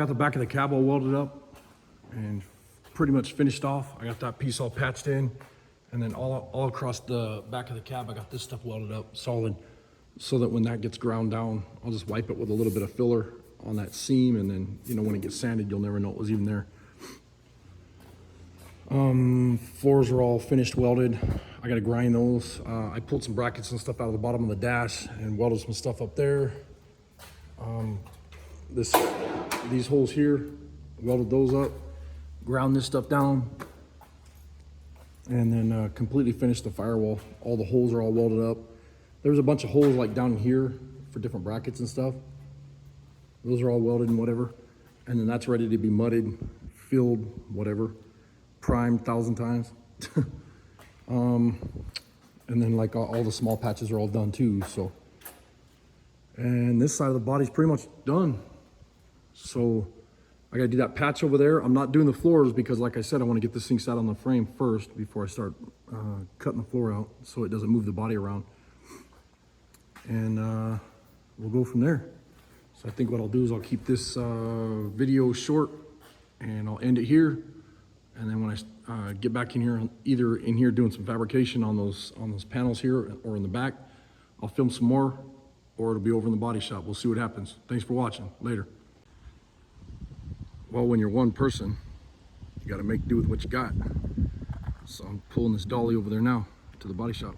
got the back of the cab all welded up and pretty much finished off. I got that piece all patched in, and then all across the back of the cab, I got this stuff welded up solid, so that when that gets ground down, I'll just wipe it with a little bit of filler on that seam, and then, you know, when it gets sanded, you'll never know it was even there. Floors are all finished welded. I gotta grind those. I pulled some brackets and stuff out of the bottom of the dash and welded some stuff up there. These holes here, welded those up, ground this stuff down, and then completely finished the firewall. All the holes are all welded up. There's a bunch of holes like down here for different brackets and stuff. Those are all welded and whatever. And then that's ready to be mudded, filled, whatever, primed 1,000 times. And then like all the small patches are all done too, so. And this side of the body's pretty much done. So I gotta do that patch over there. I'm not doing the floors because, like I said, I wanna get this thing set on the frame first before I start cutting the floor out so it doesn't move the body around. And we'll go from there. So I think what I'll do is I'll keep this video short and I'll end it here. And then when I get back in here, either in here doing some fabrication on those panels here or in the back, I'll film some more, or it'll be over in the body shop. We'll see what happens. Thanks for watching. Later. Well, when you're one person, you got to make do with what you got. So I'm pulling this dolly over there now to the body shop.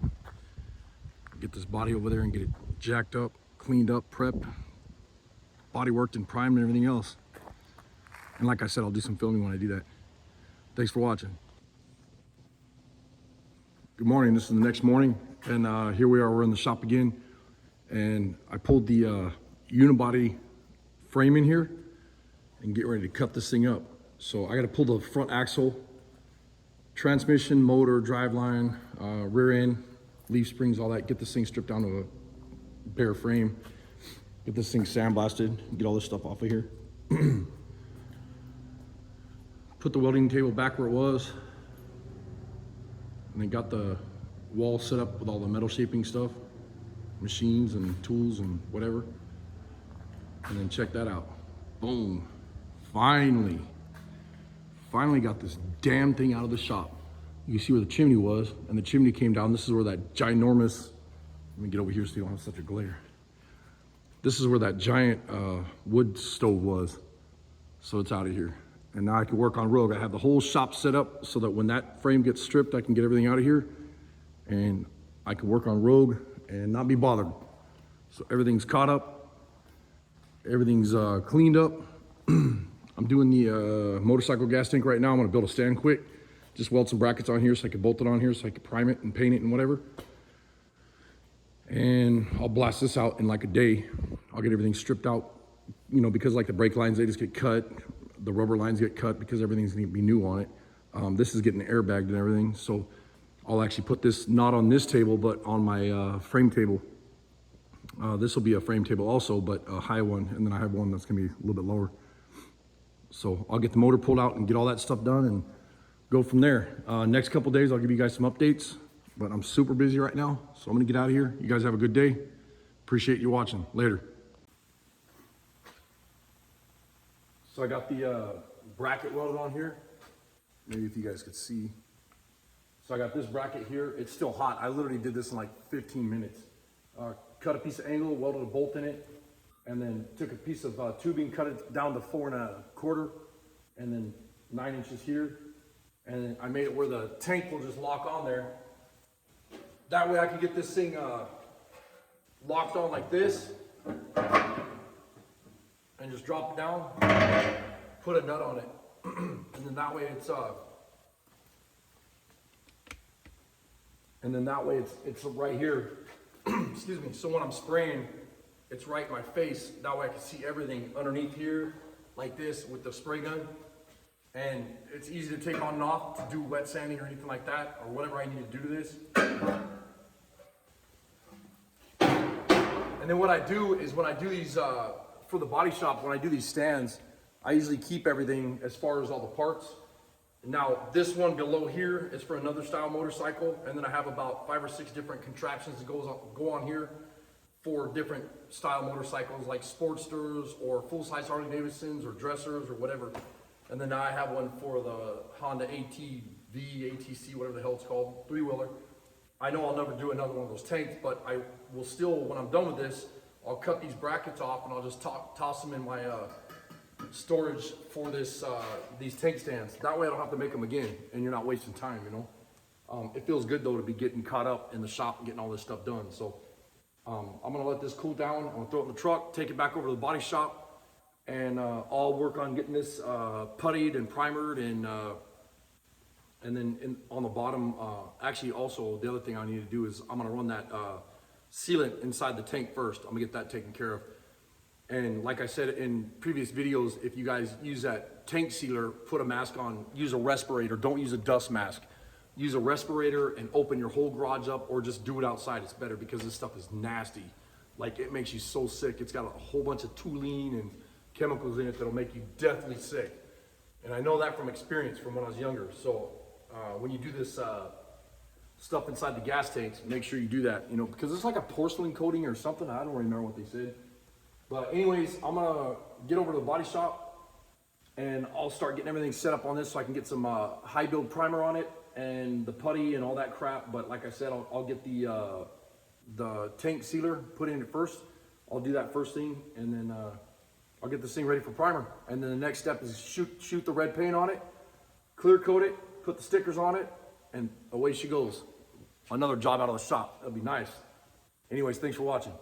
Get this body over there and get it jacked up, cleaned up, prepped, body worked and primed and everything else. And like I said, I'll do some filming when I do that. Thanks for watching. Good morning. This is the next morning, and here we are. We're in the shop again, and I pulled the unibody frame in here and get ready to cut this thing up. So I got to pull the front axle, transmission, motor, driveline, rear end, leaf springs, all that. Get this thing stripped down to a bare frame. Get this thing sandblasted. Get all this stuff off of here. Put the welding table back where it was, and then got the wall set up with all the metal shaping stuff, machines and tools and whatever. And then check that out. Boom. Finally got this damn thing out of the shop. You can see where the chimney was, and the chimney came down. This is where that ginormous, let me get over here so you don't have such a glare. This is where that giant wood stove was. So it's out of here. And now I can work on Rogue. I have the whole shop set up so that when that frame gets stripped, I can get everything out of here and I can work on Rogue and not be bothered. So everything's caught up, everything's cleaned up. I'm doing the motorcycle gas tank right now. I'm gonna build a stand quick. Just weld some brackets on here so I can bolt it on here so I can prime it and paint it and whatever. And I'll blast this out in like a day. I'll get everything stripped out, you know, because like the brake lines, they just get cut. The rubber lines get cut because everything's gonna be new on it. This is getting airbagged and everything. So I'll actually put this not on this table, but on my frame table. This will be a frame table also, but a high one. And then I have one that's gonna be a little bit lower. So I'll get the motor pulled out and get all that stuff done and go from there. Next couple days, I'll give you guys some updates, but I'm super busy right now. So I'm gonna get out of here. You guys have a good day. Appreciate you watching. Later. So I got the bracket welded on here. Maybe if you guys could see. So I got this bracket here. It's still hot. I literally did this in like 15 minutes. Cut a piece of angle, welded a bolt in it, and then took a piece of tubing, cut it down to 4 1/4, and then 9 inches here. And then I made it where the tank will just lock on there. That way I can get this thing locked on like this. And just drop it down, put a nut on it, and then that way it's right here. Excuse me. So when I'm spraying, it's right in my face. That way I can see everything underneath here, like this, with the spray gun. And it's easy to take on and off to do wet sanding or anything like that, or whatever I need to do to this. And then what I do is when I do these. For the body shop, when I do these stands, I usually keep everything as far as all the parts. Now, this one below here is for another style motorcycle, and then I have about 5 or 6 different contraptions that go on here for different style motorcycles like Sportsters or full-size Harley Davidsons or dressers or whatever. And then now I have one for the Honda ATV, ATC, whatever the hell it's called, three-wheeler. I know I'll never do another one of those tanks, but I will still, when I'm done with this, I'll cut these brackets off and I'll just toss them in my storage for this these tank stands. That way I don't have to make them again, and you're not wasting time, you know. It feels good though to be getting caught up in the shop and getting all this stuff done. So I'm gonna let this cool down. I'm gonna throw it in the truck, take it back over to the body shop, and I'll work on getting this puttied and primered, and then on the bottom, actually also the other thing I need to do is I'm gonna run that sealant inside the tank first. I'm gonna get that taken care of. And like I said in previous videos, if you guys use that tank sealer, put a mask on, use a respirator, don't use a dust mask. Use a respirator and open your whole garage up, or just do it outside. It's better because this stuff is nasty. Like, it makes you so sick. It's got a whole bunch of toluene and chemicals in it that'll make you deathly sick. And I know that from experience from when I was younger. So when you do this stuff inside the gas tanks, make sure you do that, you know, because it's like a porcelain coating or something. I don't remember what they said. But anyways, I'm gonna get over to the body shop and I'll start getting everything set up on this so I can get some high build primer on it and the putty and all that crap. But like I said, I'll get the tank sealer put in it first. I'll do that first thing, and then I'll get this thing ready for primer. And then the next step is shoot the red paint on it, clear coat it, put the stickers on it, and away she goes. Another job out of the shop. That'll be nice. Anyways, thanks for watching.